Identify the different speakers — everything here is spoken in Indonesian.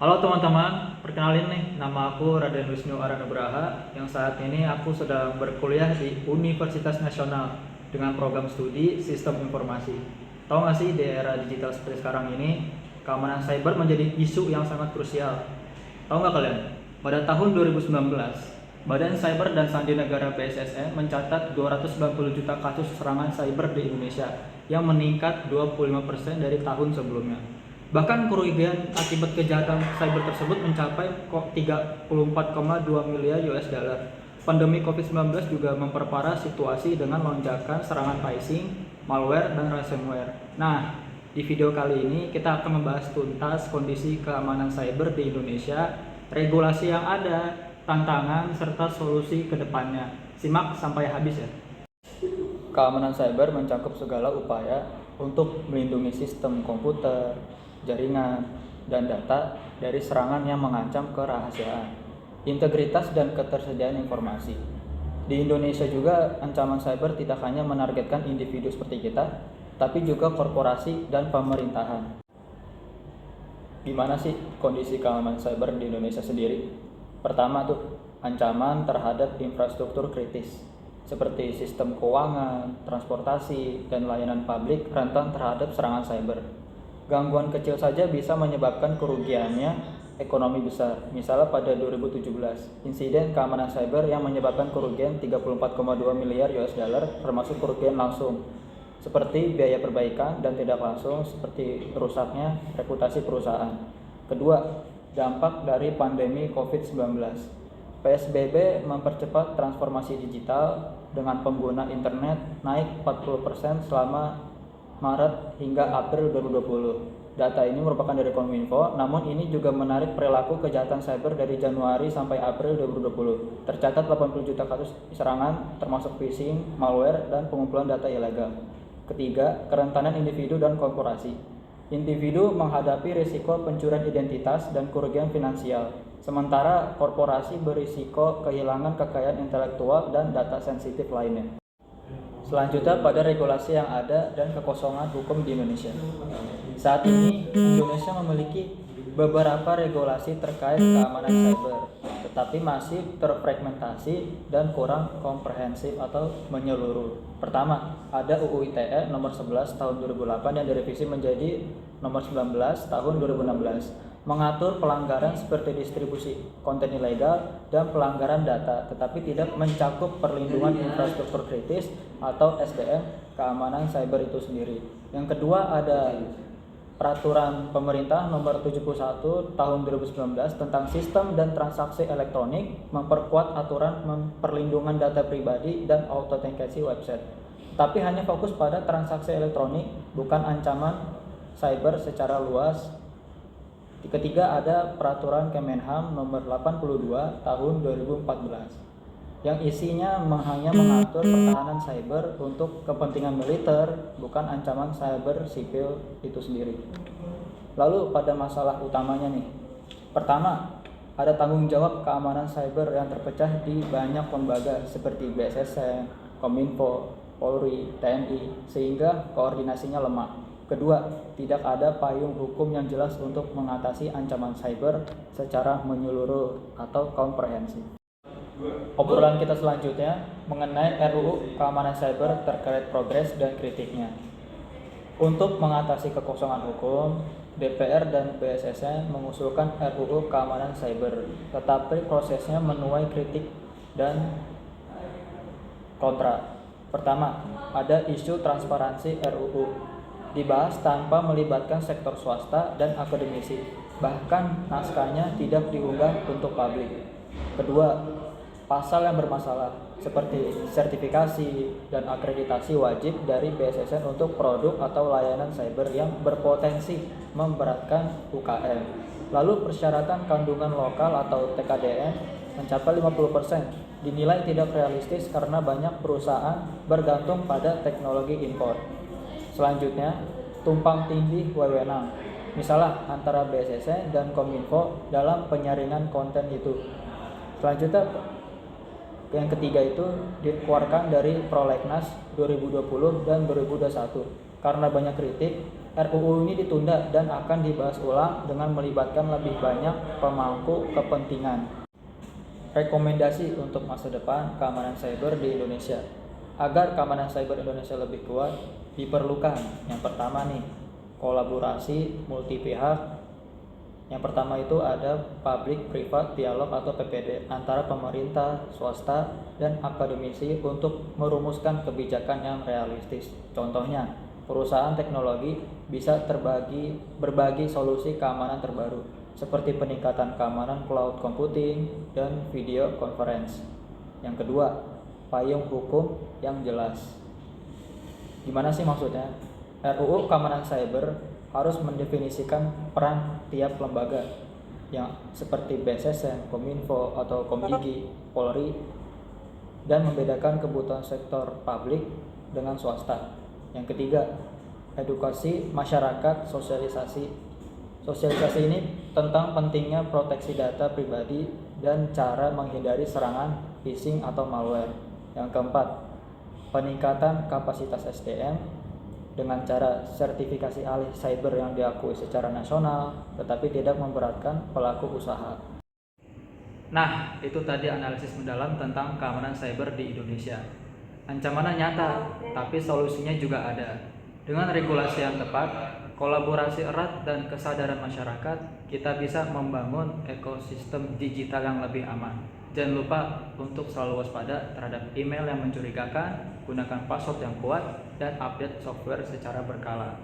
Speaker 1: Halo teman-teman, perkenalin nih, nama aku Raden Wisnu Aranugraha yang saat ini aku sedang berkuliah di Universitas Nasional dengan program studi Sistem Informasi. Tahu nggak sih, di era digital seperti sekarang ini, keamanan cyber menjadi isu yang sangat krusial. Tahu nggak kalian? Pada tahun 2019, Badan Cyber dan Sandi Negara BSSN mencatat 290 juta kasus serangan cyber di Indonesia yang meningkat 25% dari tahun sebelumnya. Bahkan kerugian akibat kejahatan cyber tersebut mencapai 34,2 miliar US dollar. Pandemi COVID-19 juga memperparah situasi dengan lonjakan serangan phishing, malware, dan ransomware. Nah, di video kali ini kita akan membahas tuntas kondisi keamanan cyber di Indonesia, regulasi yang ada, tantangan, serta solusi ke depannya. Simak sampai habis ya. Keamanan cyber mencakup segala upaya untuk melindungi sistem komputer, jaringan, dan data dari serangan yang mengancam kerahasiaan, integritas, dan ketersediaan informasi. Di Indonesia juga ancaman cyber tidak hanya menargetkan individu seperti kita, tapi juga korporasi dan pemerintahan. Gimana sih kondisi keamanan cyber di Indonesia sendiri? Pertama tuh, ancaman terhadap infrastruktur kritis seperti sistem keuangan, transportasi, dan layanan publik rentan terhadap serangan cyber. Gangguan kecil saja bisa menyebabkan kerugiannya ekonomi besar. Misalnya pada 2017, insiden keamanan cyber yang menyebabkan kerugian 34,2 miliar US dollar termasuk kerugian langsung seperti biaya perbaikan dan tidak langsung seperti rusaknya reputasi perusahaan. Kedua, dampak dari pandemi COVID-19. PSBB mempercepat transformasi digital dengan pengguna internet naik 40% selama Maret hingga April 2020. Data ini merupakan dari Kominfo, namun ini juga menarik perilaku kejahatan cyber dari Januari sampai April 2020. Tercatat 80 juta kasus serangan termasuk phishing, malware, dan pengumpulan data ilegal. Ketiga, kerentanan individu dan korporasi. Individu menghadapi risiko pencurian identitas dan kerugian finansial, sementara korporasi berisiko kehilangan kekayaan intelektual dan data sensitif lainnya. Selanjutnya pada regulasi yang ada dan kekosongan hukum di Indonesia. Saat ini Indonesia memiliki beberapa regulasi terkait keamanan cyber, tetapi masih terfragmentasi dan kurang komprehensif atau menyeluruh. Pertama, ada UU ITE nomor 11 tahun 2008 yang direvisi menjadi nomor 19 tahun 2016, mengatur pelanggaran seperti distribusi konten ilegal dan pelanggaran data, tetapi tidak mencakup perlindungan infrastruktur kritis atau SDM keamanan cyber itu sendiri. Yang kedua, ada Peraturan Pemerintah Nomor 71 Tahun 2019 tentang Sistem dan Transaksi Elektronik memperkuat aturan perlindungan data pribadi dan autentikasi website, tapi hanya fokus pada transaksi elektronik, bukan ancaman cyber secara luas. Ketiga, ada Peraturan Kemenham Nomor 82 Tahun 2014 yang isinya hanya mengatur pertahanan cyber untuk kepentingan militer, bukan ancaman cyber sipil itu sendiri. Lalu pada masalah utamanya nih, pertama, ada tanggung jawab keamanan cyber yang terpecah di banyak lembaga seperti BSSN, Kominfo, Polri, TNI, sehingga koordinasinya lemah. Kedua, tidak ada payung hukum yang jelas untuk mengatasi ancaman cyber secara menyeluruh atau komprehensif. Obrolan kita selanjutnya mengenai RUU Keamanan Cyber terkait progres dan kritiknya. Untuk mengatasi kekosongan hukum, DPR dan BSSN mengusulkan RUU Keamanan Cyber, tetapi prosesnya menuai kritik dan kontra. Pertama, ada isu transparansi RUU. Dibahas tanpa melibatkan sektor swasta dan akademisi, bahkan naskahnya tidak diunggah untuk publik. Kedua, pasal yang bermasalah seperti sertifikasi dan akreditasi wajib dari BSSN untuk produk atau layanan cyber yang berpotensi memberatkan UKM. Lalu persyaratan kandungan lokal atau TKDN mencapai 50%, dinilai tidak realistis karena banyak perusahaan bergantung pada teknologi impor. Selanjutnya, tumpang tindih wewenang, misalnya antara BSSN dan Kominfo dalam penyaringan konten itu. Selanjutnya, yang ketiga itu dikeluarkan dari Prolegnas 2020 dan 2021 Karena banyak kritik, RUU ini ditunda dan akan dibahas ulang dengan melibatkan lebih banyak pemangku kepentingan. Rekomendasi untuk masa depan keamanan cyber di Indonesia. Agar keamanan cyber Indonesia lebih kuat, diperlukan yang pertama nih, kolaborasi multi pihak. Yang pertama itu ada public private dialog atau PPD antara pemerintah, swasta, dan akademisi untuk merumuskan kebijakan yang realistis. Contohnya, perusahaan teknologi bisa berbagi solusi keamanan terbaru seperti peningkatan keamanan cloud computing dan video conference. Yang kedua, payung hukum yang jelas. Gimana sih maksudnya? RUU Keamanan Cyber harus mendefinisikan peran tiap lembaga yang seperti BSSN, Kominfo atau Komdigi, Polri, dan membedakan kebutuhan sektor publik dengan swasta. Yang ketiga, edukasi masyarakat, sosialisasi. Sosialisasi ini tentang pentingnya proteksi data pribadi dan cara menghindari serangan phishing atau malware. Yang keempat, peningkatan kapasitas SDM dengan cara sertifikasi ahli cyber yang diakui secara nasional tetapi tidak memberatkan pelaku usaha. Nah, itu tadi analisis mendalam tentang keamanan cyber di Indonesia. Ancamannya nyata, tapi solusinya juga ada. Dengan regulasi yang tepat, kolaborasi erat dan kesadaran masyarakat, kita bisa membangun ekosistem digital yang lebih aman. Jangan lupa untuk selalu waspada terhadap email yang mencurigakan, gunakan password yang kuat, dan update software secara berkala.